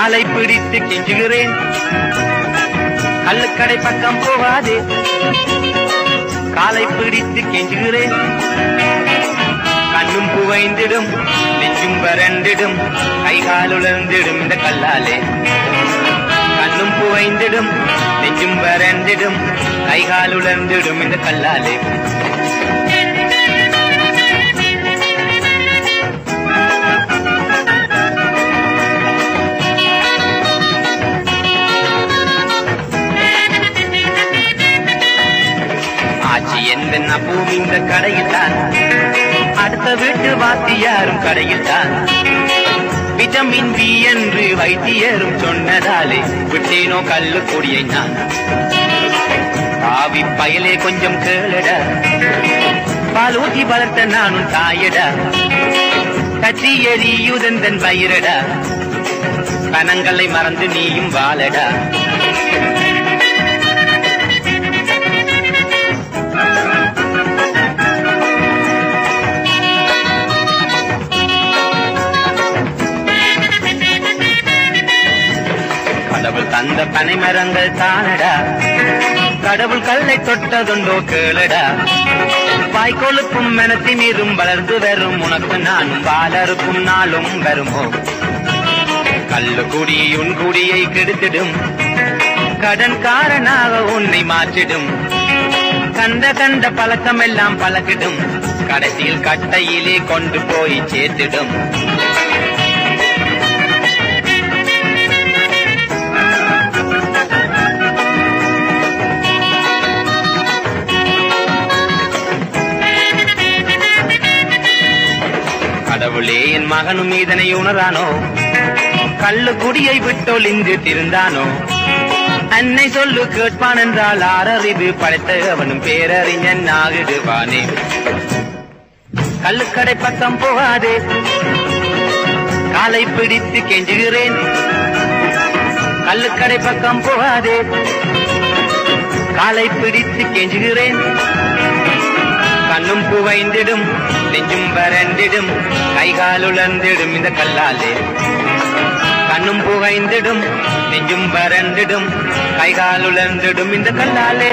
காலை பிடித்து கெஞ்சுகிறேன், கள்ளுக்கடை பக்கம் போகாதே. காலை பிடித்து கெஞ்சுகிறேன், கண்ணும் புகைந்திடும், நெஞ்சும் வறண்டிடும், கைகால் உலர்ந்திடும் இந்த கல்லாலே. கண்ணும் புகைந்திடும், நெஞ்சும் வறண்டிடும், கைகால் உலர்ந்திடும் இந்த கல்லாலே. ஆச்சி எந்த பூமி இந்த கடையில் தான், அடுத்த வீட்டு வாத்தியாரும் கடையில் தான். விட்டமின் பி என்று வைத்தியரும் சொன்னதாலே விட்டேனோ கல்லு கொடியை நான். ஆவி பயலே கொஞ்சம் கேளடா, பால் ஊற்றி வளர்த்த நானும் தாயடா. கட்சி எரியுதந்தன் வயிறடா, கணங்களை மறந்து நீயும் வாழடா. கடவுள் தந்த பனை மரங்கள் தானடா, கடவுள் கல்லை தொட்டதுண்டோ கேளடா. வாய்க்கொழுப்பும் மனத்தின் மீதும் வளர்ந்து வரும் உனக்கு நானும் வாழறுக்கும் நாளும் வருமோ. கல்லு குடி உன் குடியை கெடுத்திடும், கடன்காரனாக உன்னை மாற்றிடும். கண்ட கண்ட பழக்கம் எல்லாம் பழக்கிடும், கடைசியில் கட்டையிலே கொண்டு போய் சேர்த்திடும். கடவுளே என் மகனும் இதனை உணரானோ, கள்ளு குடியை விட்டொழிந்து திருந்தானோ. அன்னை சொல்லு கேட்பான் என்றால் ஆறறிவு படைத்த அவனும் பேரறிஞன் ஆகிடுவானே. கள்ளுக்கடை பக்கம் போகாதே, காலை பிடித்து கெஞ்சுகிறேன். கள்ளுக்கடை பக்கம் போகாதே, காலை பிடித்து கெஞ்சுகிறேன். கண்ணும் புகைந்திடும், நெஞ்சும் வறண்டிடும், கைகால் உலர்ந்திடும் இந்த கல்லாலே. கண்ணும் புகைந்திடும், நெஞ்சும் வறண்டிடும், கைகால் உலர்ந்திடும் இந்த கல்லாலே.